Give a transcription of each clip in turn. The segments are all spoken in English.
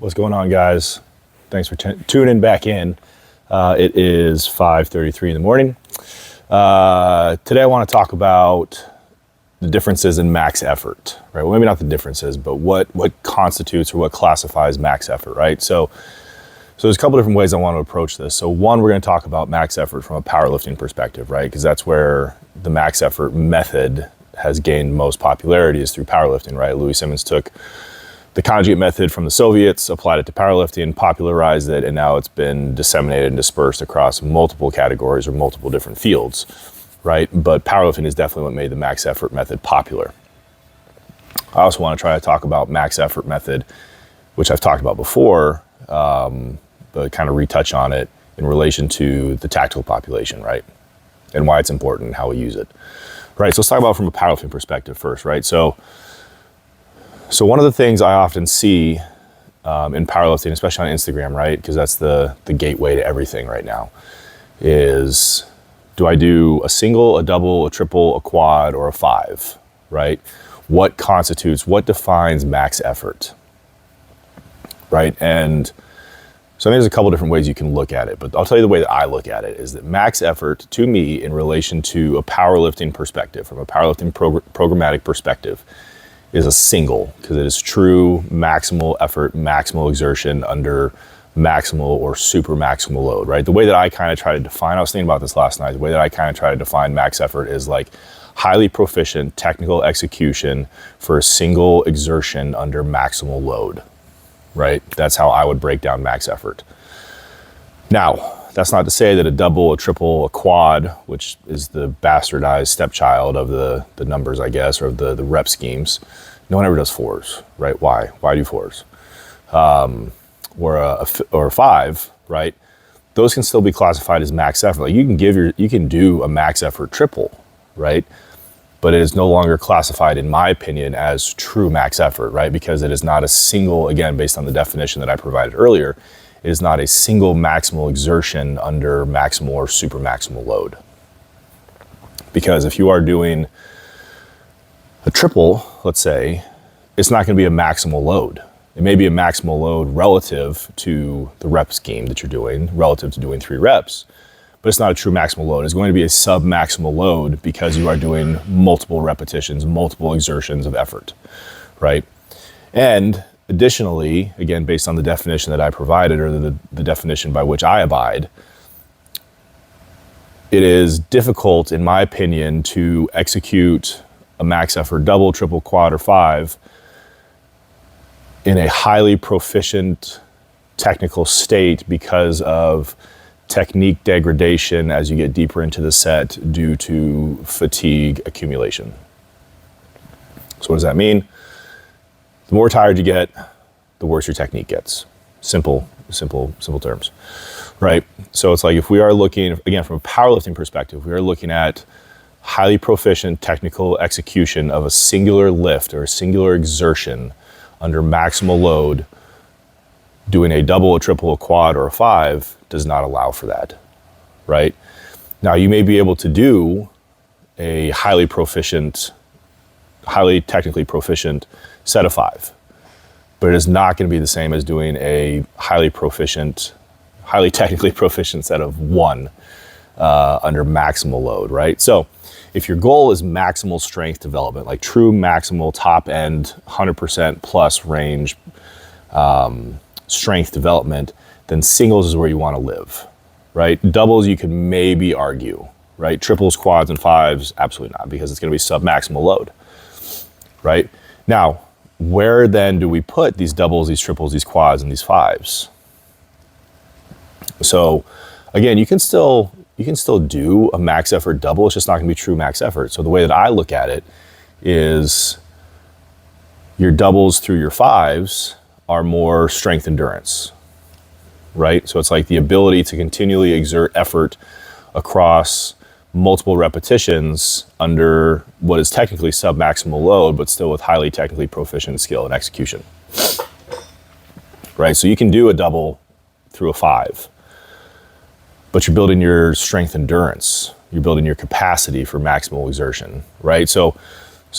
What's going on, guys? Thanks for tuning back in. It is 5:33 in the morning. Today I want to talk about the differences in max effort, right? Well, maybe not the differences, but what constitutes or what classifies max effort, right? So there's a couple different ways I want to approach this. So one, we're going to talk about max effort from a powerlifting perspective, right? Because that's where the max effort method has gained most popularity, is through powerlifting, right? Louis Simmons took the conjugate method from the Soviets, applied it to powerlifting, popularized it, and now it's been disseminated and dispersed across multiple categories or multiple different fields, right? But powerlifting is definitely what made the max effort method popular. I also want to try to talk about max effort method, which I've talked about before, but kind of retouch on it in relation to the tactical population, right? And why it's important and how we use it, right? So let's talk about it from a powerlifting perspective first, right? So one of the things I often see in powerlifting, especially on Instagram, right, because that's the gateway to everything right now, is do I do a single, a double, a triple, a quad, or a five, right? What defines max effort, right? And so I think there's a couple different ways you can look at it, but I'll tell you the way that I look at it is that max effort, to me, in relation to a powerlifting perspective, from a powerlifting programmatic perspective, is a single, because it is true maximal effort, maximal exertion under maximal or super maximal load, right? The way that I kind of try to define, I was thinking about this last night, the way that I kind of try to define max effort is like highly proficient technical execution for a single exertion under maximal load, right? That's how I would break down max effort. Now, that's not to say that a double, a triple, a quad, which is the bastardized stepchild of the numbers, I guess, or of the rep schemes, no one ever does fours, right? Why? Why do fours? Or a five, right? Those can still be classified as max effort. Like you can do a max effort triple, right? But it is no longer classified, in my opinion, as true max effort, right? Because it is not a single, again, based on the definition that I provided earlier, it is not a single maximal exertion under maximal or super maximal load. Because if you are doing a triple, let's say, it's not going to be a maximal load. It may be a maximal load relative to the rep scheme that you're doing, relative to doing 3 reps, but it's not a true maximal load. It's going to be a sub-maximal load because you are doing multiple repetitions, multiple exertions of effort, right? And additionally, again, based on the definition that I provided, or the definition by which I abide, it is difficult, in my opinion, to execute a max effort double, triple, quad, or five in a highly proficient technical state because of technique degradation as you get deeper into the set due to fatigue accumulation. So what does that mean? The more tired you get, the worse your technique gets. Simple terms, right? So it's like if we are looking, again, from a powerlifting perspective, we are looking at highly proficient technical execution of a singular lift or a singular exertion under maximal load. Doing a double, a triple, a quad, or a five does not allow for that, right? Now, you may be able to do a highly technically proficient set of 5, but it is not going to be the same as doing a highly technically proficient set of 1 under maximal load, right? So if your goal is maximal strength development, like true maximal top end 100% plus range strength development, then singles is where you want to live, right? Doubles you can maybe argue, right? Triples, quads, and fives, absolutely not, because it's going to be sub-maximal load, right? Now, where then do we put these doubles, these triples, these quads, and these fives? So again, you can still do a max effort double, it's just not going to be true max effort. So the way that I look at it is your doubles through your fives are more strength endurance, right? So it's like the ability to continually exert effort across multiple repetitions under what is technically sub-maximal load, but still with highly technically proficient skill and execution, right? So you can do a double through a 5, but you're building your strength endurance. You're building your capacity for maximal exertion, right? So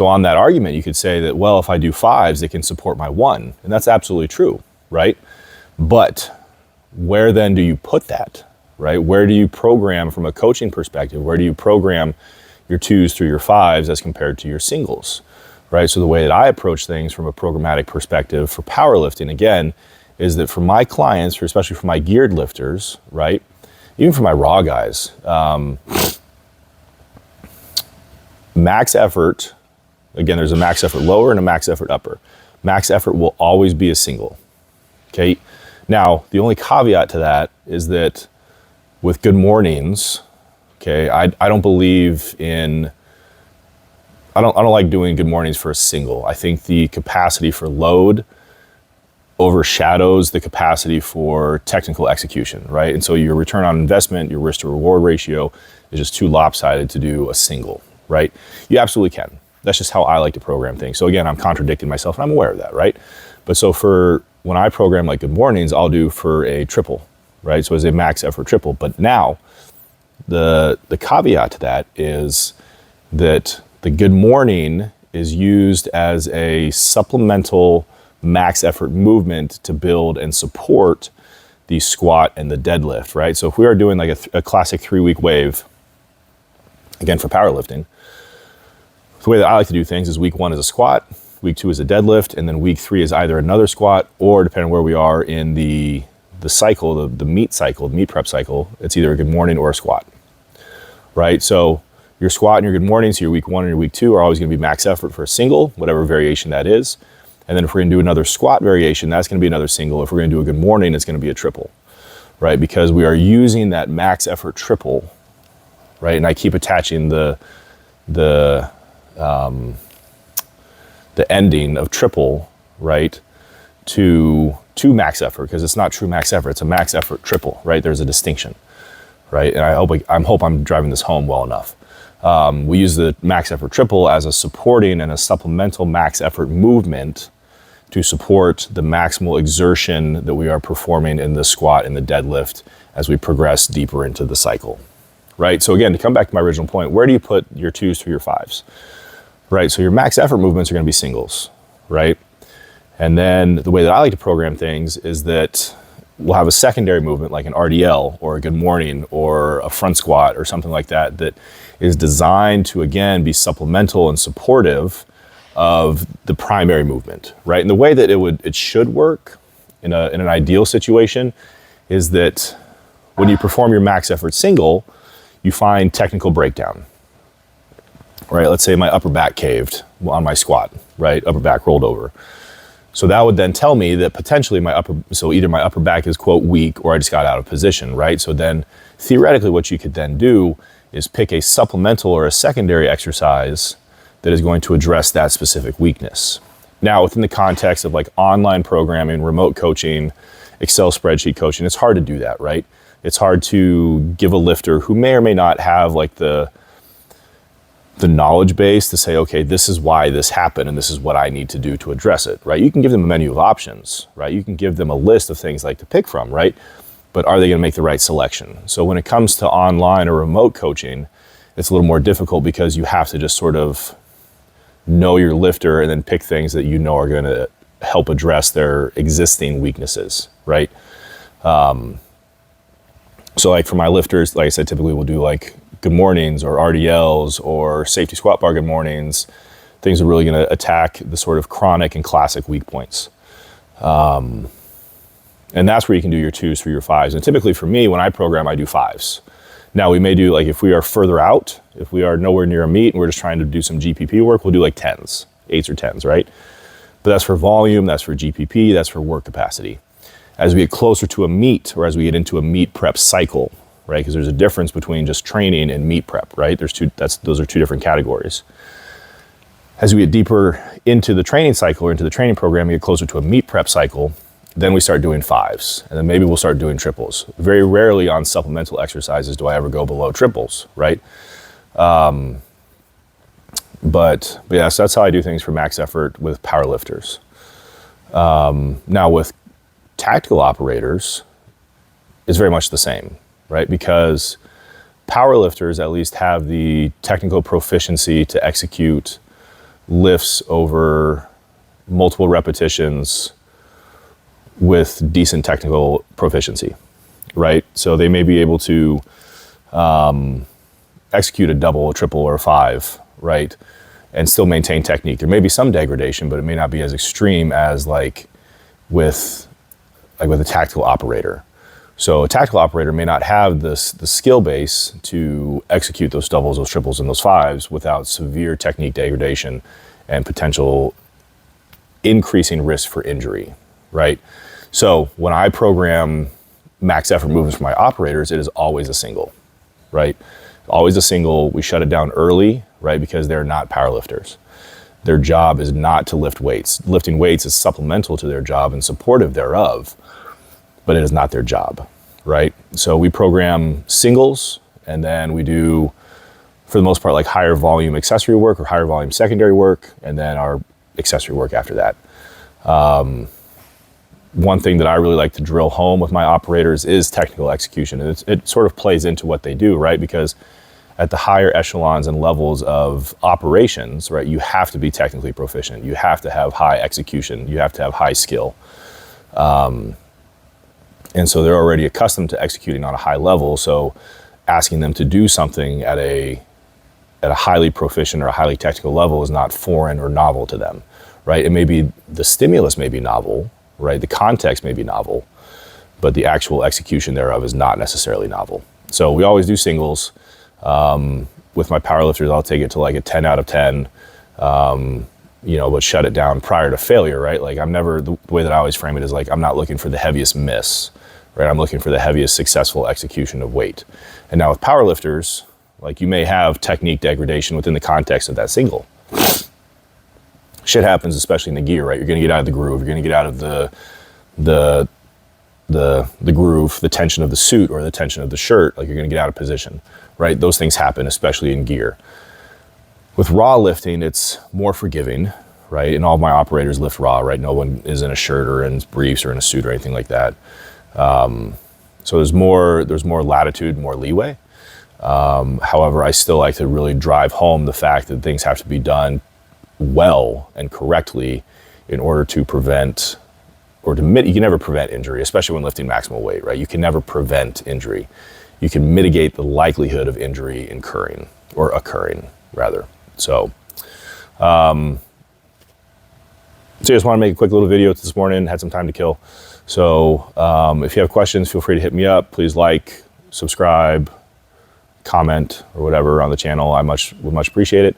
on that argument, you could say that, well, if I do 5s, they can support my 1. And that's absolutely true, right? But where then do you put that, right? Where do you program from a coaching perspective? Where do you program your 2s through your 5s as compared to your singles, right? So the way that I approach things from a programmatic perspective for powerlifting, again, is that for my clients, especially for my geared lifters, right? Even for my raw guys, max effort, again, there's a max effort lower and a max effort upper. Max effort will always be a single, okay? Now, the only caveat to that is that with good mornings, okay, I don't believe in, I don't like doing good mornings for a single. I think the capacity for load overshadows the capacity for technical execution, right? And so your return on investment, your risk to reward ratio is just too lopsided to do a single, right? You absolutely can. That's just how I like to program things. So again, I'm contradicting myself and I'm aware of that, right? But so for when I program like good mornings, I'll do for a triple, right? So as a max effort triple. But now the caveat to that is that the good morning is used as a supplemental max effort movement to build and support the squat and the deadlift, right? So if we are doing like a classic 3-week wave, again for powerlifting, the way that I like to do things is week 1 is a squat, week 2 is a deadlift, and then week 3 is either another squat or, depending on where we are in the cycle, the meet cycle, the meet prep cycle, it's either a good morning or a squat, right? So your squat and your good morning, so your week 1 and your week 2 are always going to be max effort for a single, whatever variation that is. And then if we're going to do another squat variation, that's going to be another single. If we're going to do a good morning, it's going to be a triple, right? Because we are using that max effort triple, right? And I keep attaching the ending of triple, right, to max effort, because it's not true max effort. It's a max effort triple, right? There's a distinction, right? And I hope I'm driving this home well enough. We use the max effort triple as a supporting and a supplemental max effort movement to support the maximal exertion that we are performing in the squat and the deadlift as we progress deeper into the cycle, right? So again, to come back to my original point, where do you put your 2s through your 5s, right? So your max effort movements are going to be singles, right? And then the way that I like to program things is that we'll have a secondary movement like an RDL or a good morning or a front squat or something like that that is designed to, again, be supplemental and supportive of the primary movement, right? And the way that it should work in an ideal situation is that when you perform your max effort single, you find technical breakdown, right? Let's say my upper back caved on my squat, right? Upper back rolled over. So that would then tell me that potentially either my upper back is, quote, weak, or I just got out of position, right? So then theoretically what you could then do is pick a supplemental or a secondary exercise that is going to address that specific weakness. Now, within the context of like online programming, remote coaching, Excel spreadsheet coaching, it's hard to do that, right? It's hard to give a lifter who may or may not have like the knowledge base to say, okay, this is why this happened and this is what I need to do to address it, right? You can give them a menu of options, right? You can give them a list of things like to pick from, right? But are they going to make the right selection? So when it comes to online or remote coaching, it's a little more difficult because you have to just sort of know your lifter and then pick things that you know are going to help address their existing weaknesses, right? So like for my lifters, like I said, typically we'll do like good mornings or RDLs or safety squat bar good mornings, things are really going to attack the sort of chronic and classic weak points. And that's where you can do your 2s through your 5s. And typically for me, when I program, I do 5s. Now we may do, like if we are further out, if we are nowhere near a meet and we're just trying to do some GPP work, we'll do like 10s, 8s or 10s, right? But that's for volume, that's for GPP, that's for work capacity. As we get closer to a meet, or as we get into a meet prep cycle, right? Because there's a difference between just training and meet prep, right? Those are two different categories. As we get deeper into the training cycle or into the training program, we get closer to a meet prep cycle, then we start doing 5s, and then maybe we'll start doing triples. Very rarely on supplemental exercises do I ever go below triples, right? But yeah, so that's how I do things for max effort with power lifters. Now with tactical operators, it's very much the same, right? Because power lifters at least have the technical proficiency to execute lifts over multiple repetitions with decent technical proficiency, right? So they may be able to execute a double, a triple, or a five, right? And still maintain technique. There may be some degradation, but it may not be as extreme as like with a tactical operator. So a tactical operator may not have the skill base to execute those doubles, those triples, and those fives without severe technique degradation and potential increasing risk for injury, right? So when I program max effort movements for my operators, it is always a single, right? Always a single. We shut it down early, right? Because they're not powerlifters. Their job is not to lift weights. Lifting weights is supplemental to their job and supportive thereof, but it is not their job, right? So we program singles, and then we do, for the most part, like higher volume accessory work or higher volume secondary work, and then our accessory work after that. One thing that I really like to drill home with my operators is technical execution. And it sort of plays into what they do, right? Because at the higher echelons and levels of operations, right, you have to be technically proficient. You have to have high execution. You have to have high skill. And so they're already accustomed to executing on a high level. So asking them to do something at a highly proficient or a highly technical level is not foreign or novel to them, right? It may be, the stimulus may be novel, right? The context may be novel, but the actual execution thereof is not necessarily novel. So we always do singles. With my powerlifters, I'll take it to like a 10 out of 10, but shut it down prior to failure, right? Like the way that I always frame it is like, I'm not looking for the heaviest miss, right? I'm looking for the heaviest successful execution of weight. And now with powerlifters, like you may have technique degradation within the context of that single. Shit happens, especially in the gear, right? You're going to get out of the groove. You're going to get out of the groove, the tension of the suit or the tension of the shirt. Like you're going to get out of position, right? Those things happen, especially in gear. With raw lifting, it's more forgiving, right? And all of my operators lift raw, right? No one is in a shirt or in briefs or in a suit or anything like that. So there's more latitude, more leeway. However, I still like to really drive home the fact that things have to be done well and correctly in order to prevent or to mitigate. You can never prevent injury, especially when lifting maximal weight, right? You can never prevent injury. You can mitigate the likelihood of injury occurring, rather. So I just want to make a quick little video this morning, had some time to kill. So if you have questions, feel free to hit me up. Please like, subscribe, comment, or whatever on the channel. I would much appreciate it.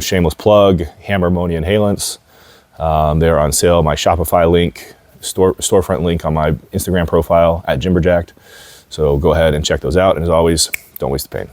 Shameless plug, Hammer, Ammonia, Inhalants. They're on sale. My Shopify link, storefront link on my Instagram profile @Jimberjacked. So go ahead and check those out. And as always, don't waste the pain.